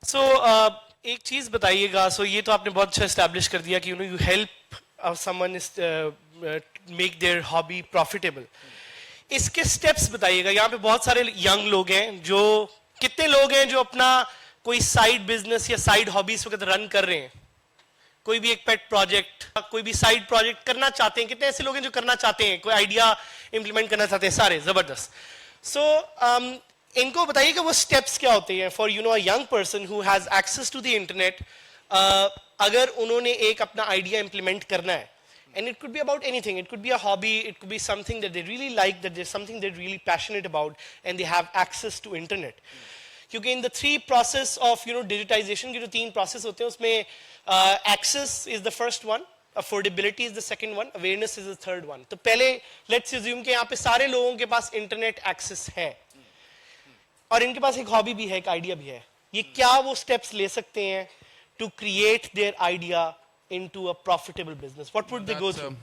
सो एक चीज बताइएगा. सो ये तो आपने बहुत अच्छा एस्टैब्लिश कर दिया कि you help someone is make their hobby profitable. इसके स्टेप्स बताइएगा. यहाँ पे बहुत सारे यंग लोग हैं जो, कितने लोग हैं जो अपना कोई साइड बिजनेस या साइड हॉबीज वगैरह रन कर रहे हैं? कोई भी एक पेट प्रोजेक्ट, कोई भी साइड प्रोजेक्ट करना चाहते हैं? कितने ऐसे लोग हैं जो करना चाहते हैं, कोई आइडिया इंप्लीमेंट करना चाहते हैं? सारे. जबरदस्त. सो इनको बताइए कि वो स्टेप्स क्या होते हैं for a young person who has access to the internet. अगर उन्होंने एक अपना आइडिया इंप्लीमेंट करना है, and it could be about anything. It could be a hobby, it could be something that they really like, that there's something they're really passionate about, and they have access to internet. क्योंकि in the three process of digitization के जो 3 process होते हैं उसमें access is the first one, affordability is the second one, awareness is the third one. तो पहले let's assume कि यहाँ पे सारे लोगों के पास internet access है और इनके पास एक hobby भी है, एक idea भी है. ये क्या वो steps ले सकते हैं to create their idea into a profitable business? What would they go through?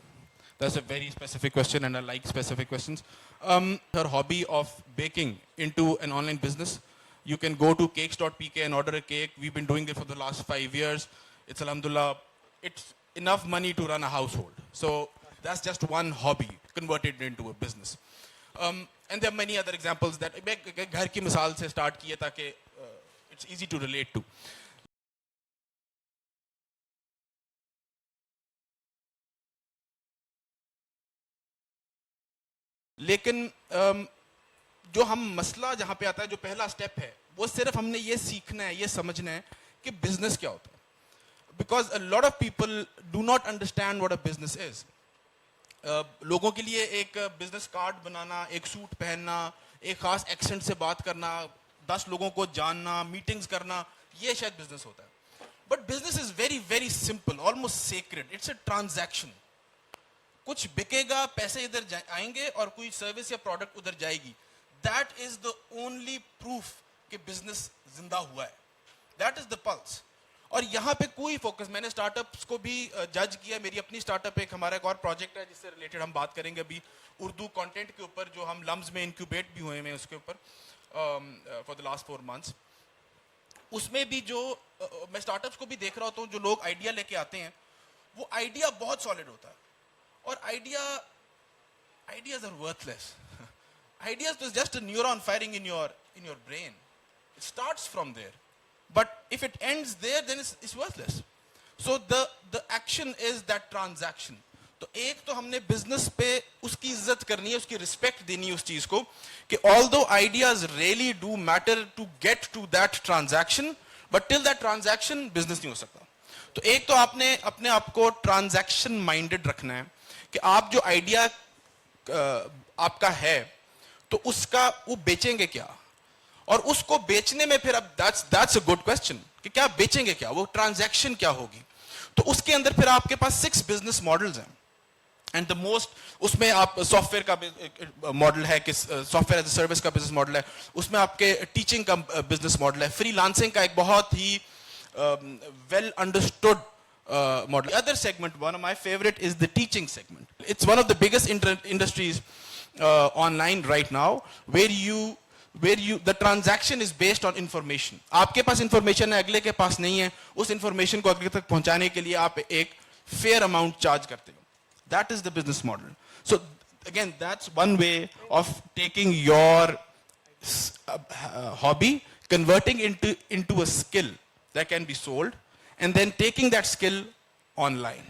That's a very specific question, and I like specific questions. Her hobby of baking into an online business, you can go to cakes.pk and order a cake. We've been doing it for the last 5 years. It's alhamdulillah, it's enough money to run a household. So that's just one hobby converted into a business. And there are many other examples that मैं घर की मिसाल से start किए ताकि it's easy to relate to. लेकिन जो हम मसला जहां पे आता है, जो पहला स्टेप है, वो सिर्फ हमने ये सीखना है, ये समझना है कि बिजनेस क्या होता है. Because a lot of people do not understand what a business is. लोगों के लिए एक बिजनेस कार्ड बनाना, एक सूट पहनना, एक खास एक्सेंट से बात करना, 10 लोगों को जानना, मीटिंग्स करना, ये शायद बिजनेस होता है. But business is very very simple, almost sacred. It's a transaction. कुछ बिकेगा, पैसे इधर आएंगे और कोई सर्विस या प्रोडक्ट उधर जाएगी. That is the only proof कि बिजनेस जिंदा हुआ है. That is the pulse. और यहाँ पे कोई फोकस, मैंने स्टार्टअप्स को भी जज किया. मेरी अपनी स्टार्टअप, एक हमारा एक और प्रोजेक्ट है जिससे रिलेटेड हम बात करेंगे अभी, उर्दू कंटेंट के ऊपर, जो हम लम्स में इंक्यूबेट भी हुए हैं उसके ऊपर फॉर द लास्ट 4 months. उसमें भी जो मैं स्टार्टअप्स को भी देख रहा होता हूँ, जो लोग आइडिया लेके आते हैं, वो आइडिया बहुत सॉलिड होता है. और ideas are worthless. Ideas is just a neuron firing in your brain. It starts from there, but if it ends there, then it's worthless. So the action is that transaction. तो एक तो हमने business पे उसकी इज्जत करनी है, उसकी रिस्पेक्ट देनी है उस चीज को कि although ideas really do matter to get to that transaction, but till that transaction business नहीं हो सकता. तो एक तो आपने अपने आप को ट्रांजैक्शन माइंडेड रखना है कि आप जो आइडिया आपका है, तो उसका वो बेचेंगे क्या, और उसको बेचने में फिर अब दैट्स अ गुड क्वेश्चन कि क्या बेचेंगे, क्या वो ट्रांजैक्शन क्या होगी. तो उसके अंदर फिर आपके पास 6 बिजनेस मॉडल्स हैं. एंड द मोस्ट, उसमें आप सॉफ्टवेयर का मॉडल है कि सॉफ्टवेयर एज अ सर्विस का बिजनेस मॉडल है, उसमें आपके टीचिंग का बिजनेस मॉडल है, फ्रीलांसिंग का एक बहुत ही well understood model. The other segment, one of my favorite, is the teaching segment. It's one of the biggest industries online right now, where the transaction is based on information. आपके पास information है, अगले के पास नहीं है, उस information को अगले तक पहुंचाने के लिए आप एक fair amount charge करते हो. That is the business model. So again, that's one way of taking your hobby, converting into a skill that can be sold, and then taking that skill online.